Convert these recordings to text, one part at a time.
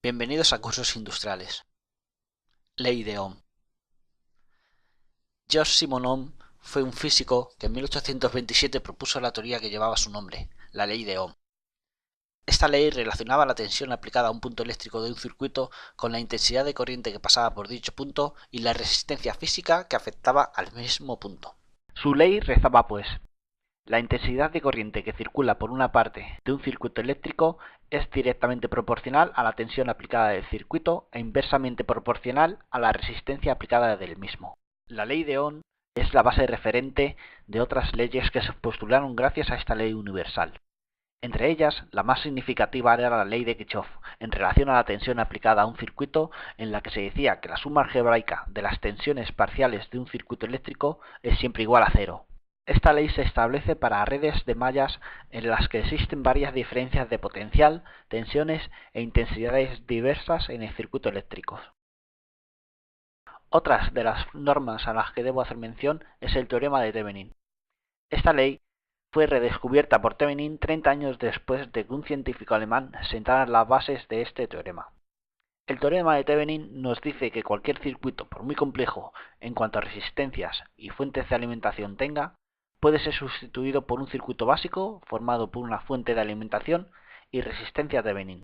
Bienvenidos a Cursos Industriales. Ley de Ohm. George Simon Ohm fue un físico que en 1827 propuso la teoría que llevaba su nombre, la ley de Ohm. Esta ley relacionaba la tensión aplicada a un punto eléctrico de un circuito con la intensidad de corriente que pasaba por dicho punto y la resistencia física que afectaba al mismo punto. Su ley rezaba pues: la intensidad de corriente que circula por una parte de un circuito eléctrico es directamente proporcional a la tensión aplicada del circuito e inversamente proporcional a la resistencia aplicada del mismo. La ley de Ohm es la base referente de otras leyes que se postularon gracias a esta ley universal. Entre ellas, la más significativa era la ley de Kirchhoff, en relación a la tensión aplicada a un circuito, en la que se decía que la suma algebraica de las tensiones parciales de un circuito eléctrico es siempre igual a cero. Esta ley se establece para redes de mallas en las que existen varias diferencias de potencial, tensiones e intensidades diversas en el circuito eléctrico. Otras de las normas a las que debo hacer mención es el teorema de Thevenin. Esta ley fue redescubierta por Thevenin 30 años después de que un científico alemán sentara las bases de este teorema. El teorema de Thevenin nos dice que cualquier circuito, por muy complejo en cuanto a resistencias y fuentes de alimentación tenga, puede ser sustituido por un circuito básico formado por una fuente de alimentación y resistencia Thevenin.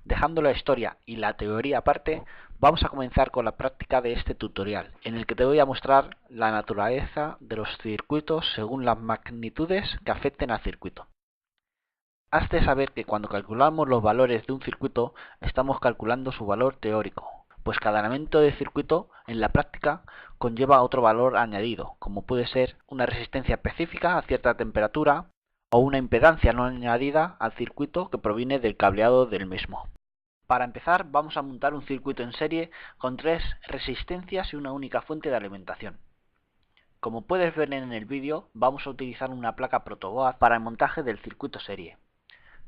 Dejando la historia y la teoría aparte, vamos a comenzar con la práctica de este tutorial, en el que te voy a mostrar la naturaleza de los circuitos según las magnitudes que afecten al circuito. Has de saber que cuando calculamos los valores de un circuito, estamos calculando su valor teórico, pues cada elemento del circuito en la práctica conlleva otro valor añadido, como puede ser una resistencia específica a cierta temperatura o una impedancia no añadida al circuito que proviene del cableado del mismo. Para empezar, vamos a montar un circuito en serie con 3 resistencias y una única fuente de alimentación. Como puedes ver en el vídeo, vamos a utilizar una placa protoboard para el montaje del circuito serie.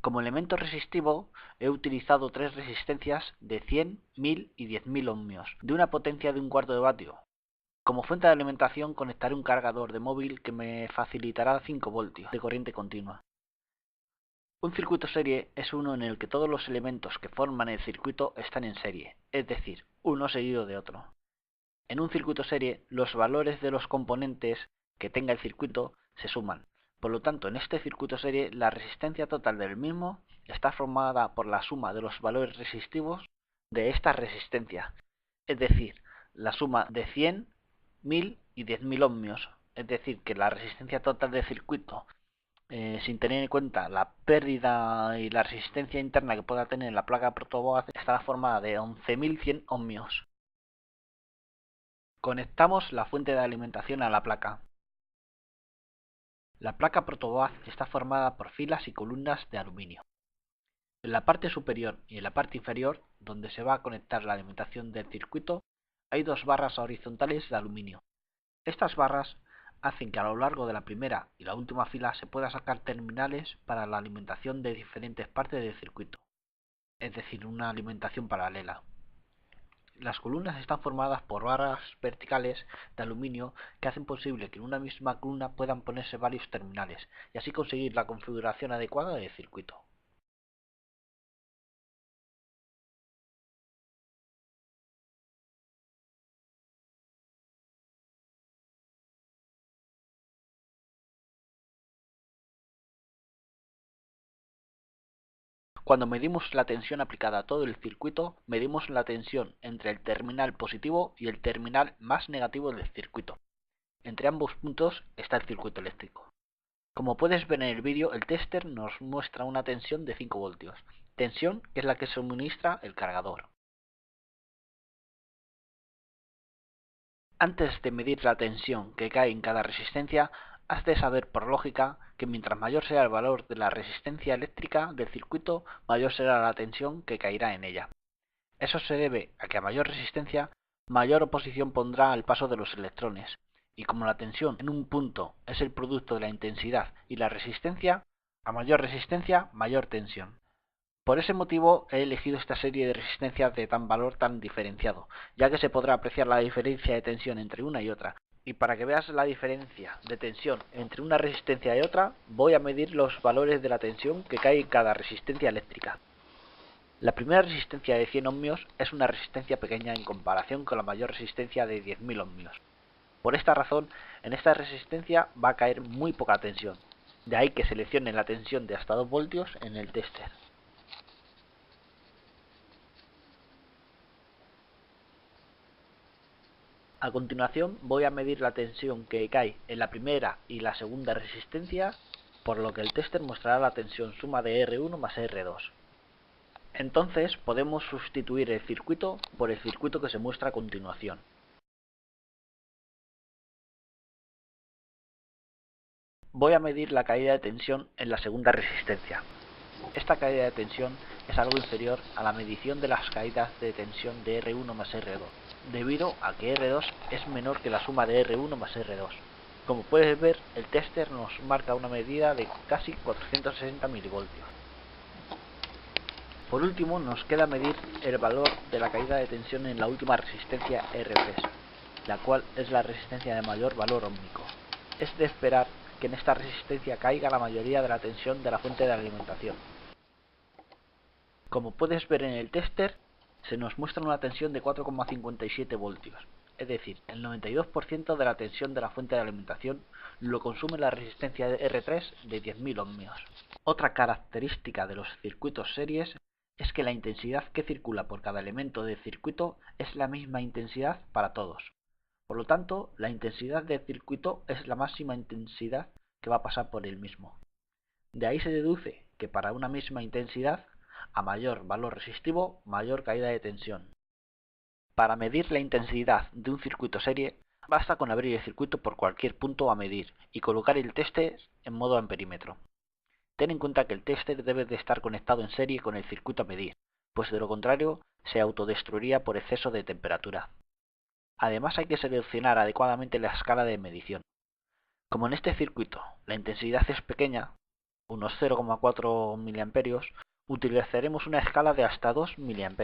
Como elemento resistivo, he utilizado 3 resistencias de 100, 1000 y 10.000 ohmios, de una potencia de 1/4 de vatio. Como fuente de alimentación conectaré un cargador de móvil que me facilitará 5 voltios de corriente continua. Un circuito serie es uno en el que todos los elementos que forman el circuito están en serie, es decir, uno seguido de otro. En un circuito serie, los valores de los componentes que tenga el circuito se suman. Por lo tanto, en este circuito serie, la resistencia total del mismo está formada por la suma de los valores resistivos de esta resistencia, es decir, la suma de 100, 1000 y 10.000 ohmios, es decir, que la resistencia total del circuito, sin tener en cuenta la pérdida y la resistencia interna que pueda tener la placa protoboard, estará formada de 11.100 ohmios. Conectamos la fuente de alimentación a la placa. La placa protoboard está formada por filas y columnas de aluminio. En la parte superior y en la parte inferior, donde se va a conectar la alimentación del circuito, hay 2 barras horizontales de aluminio. Estas barras hacen que a lo largo de la primera y la última fila se pueda sacar terminales para la alimentación de diferentes partes del circuito, es decir, una alimentación paralela. Las columnas están formadas por barras verticales de aluminio que hacen posible que en una misma columna puedan ponerse varios terminales y así conseguir la configuración adecuada del circuito. Cuando medimos la tensión aplicada a todo el circuito, medimos la tensión entre el terminal positivo y el terminal más negativo del circuito. Entre ambos puntos está el circuito eléctrico. Como puedes ver en el vídeo, el tester nos muestra una tensión de 5 voltios, tensión que es la que suministra el cargador. Antes de medir la tensión que cae en cada resistencia, has de saber por lógica que mientras mayor sea el valor de la resistencia eléctrica del circuito, mayor será la tensión que caerá en ella. Eso se debe a que a mayor resistencia, mayor oposición pondrá al paso de los electrones, y como la tensión en un punto es el producto de la intensidad y la resistencia, a mayor resistencia, mayor tensión. Por ese motivo he elegido esta serie de resistencias de tan valor tan diferenciado, ya que se podrá apreciar la diferencia de tensión entre una y otra, Y para que veas la diferencia de tensión entre una resistencia y otra, voy a medir los valores de la tensión que cae en cada resistencia eléctrica. La primera resistencia de 100 ohmios es una resistencia pequeña en comparación con la mayor resistencia de 10.000 ohmios. Por esta razón, en esta resistencia va a caer muy poca tensión. De ahí que seleccione la tensión de hasta 2 voltios en el tester. A continuación voy a medir la tensión que cae en la primera y la segunda resistencia, por lo que el tester mostrará la tensión suma de R1 más R2. Entonces podemos sustituir el circuito por el circuito que se muestra a continuación. Voy a medir la caída de tensión en la segunda resistencia. Esta caída de tensión es algo inferior a la medición de las caídas de tensión de R1 más R2, debido a que R2 es menor que la suma de R1 más R2. Como puedes ver, el tester nos marca una medida de casi 460 milivoltios. Por último, nos queda medir el valor de la caída de tensión en la última resistencia R3, la cual es la resistencia de mayor valor óhmico. Es de esperar que en esta resistencia caiga la mayoría de la tensión de la fuente de alimentación. Como puedes ver en el tester, se nos muestra una tensión de 4,57 voltios, es decir, el 92% de la tensión de la fuente de alimentación lo consume la resistencia de R3 de 10.000 ohmios. Otra característica de los circuitos series es que la intensidad que circula por cada elemento del circuito es la misma intensidad para todos. Por lo tanto, la intensidad del circuito es la máxima intensidad que va a pasar por el mismo. De ahí se deduce que para una misma intensidad, a mayor valor resistivo, mayor caída de tensión. Para medir la intensidad de un circuito serie, basta con abrir el circuito por cualquier punto a medir y colocar el tester en modo amperímetro. Ten en cuenta que el tester debe de estar conectado en serie con el circuito a medir, pues de lo contrario se autodestruiría por exceso de temperatura. Además hay que seleccionar adecuadamente la escala de medición. Como en este circuito la intensidad es pequeña, unos 0,4 mA, utilizaremos una escala de hasta 2 mA.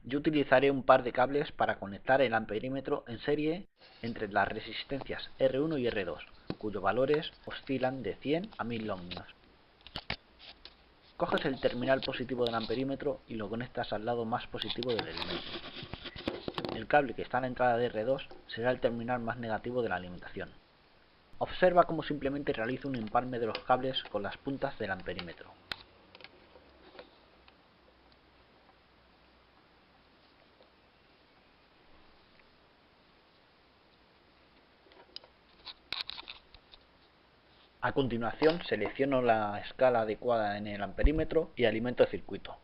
Yo utilizaré un par de cables para conectar el amperímetro en serie entre las resistencias R1 y R2, cuyos valores oscilan de 100 a 1000 ohmios. Coges el terminal positivo del amperímetro y lo conectas al lado más positivo del elemento. El cable que está en la entrada de R2 será el terminal más negativo de la alimentación. Observa cómo simplemente realizo un empalme de los cables con las puntas del amperímetro. A continuación selecciono la escala adecuada en el amperímetro y alimento el circuito.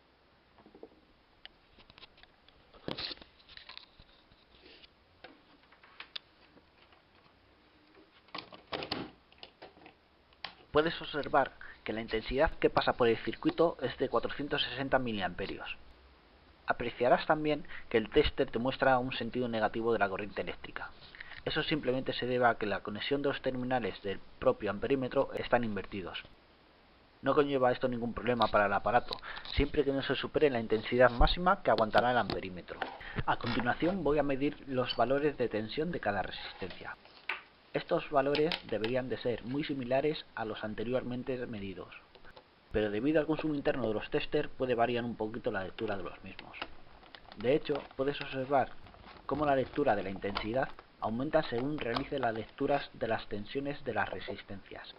Puedes observar que la intensidad que pasa por el circuito es de 460 mA. Apreciarás también que el tester te muestra un sentido negativo de la corriente eléctrica. Eso simplemente se debe a que la conexión de los terminales del propio amperímetro están invertidos. No conlleva esto ningún problema para el aparato, siempre que no se supere la intensidad máxima que aguantará el amperímetro. A continuación voy a medir los valores de tensión de cada resistencia. Estos valores deberían de ser muy similares a los anteriormente medidos, pero debido al consumo interno de los testers puede variar un poquito la lectura de los mismos. De hecho, puedes observar cómo la lectura de la intensidad aumenta según realice las lecturas de las tensiones de las resistencias.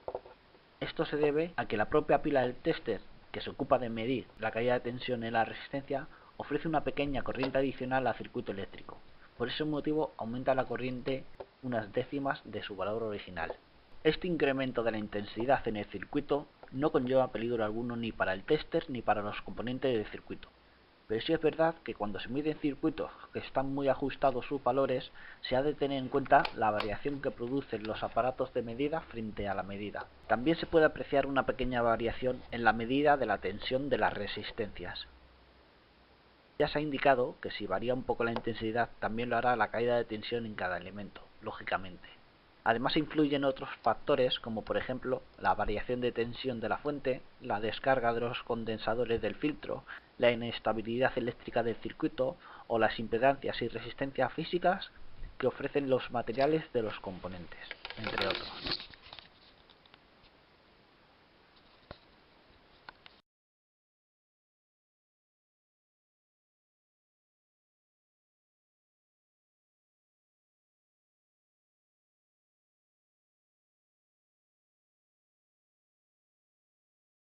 Esto se debe a que la propia pila del tester, que se ocupa de medir la caída de tensión en la resistencia, ofrece una pequeña corriente adicional al circuito eléctrico. Por ese motivo aumenta la corriente unas décimas de su valor original. Este incremento de la intensidad en el circuito no conlleva peligro alguno ni para el tester ni para los componentes del circuito. Pero sí es verdad que cuando se miden circuitos que están muy ajustados sus valores, se ha de tener en cuenta la variación que producen los aparatos de medida frente a la medida. También se puede apreciar una pequeña variación en la medida de la tensión de las resistencias. Ya se ha indicado que si varía un poco la intensidad, también lo hará la caída de tensión en cada elemento, lógicamente. Además influyen otros factores como por ejemplo la variación de tensión de la fuente, la descarga de los condensadores del filtro, la inestabilidad eléctrica del circuito o las impedancias y resistencias físicas que ofrecen los materiales de los componentes, entre otros.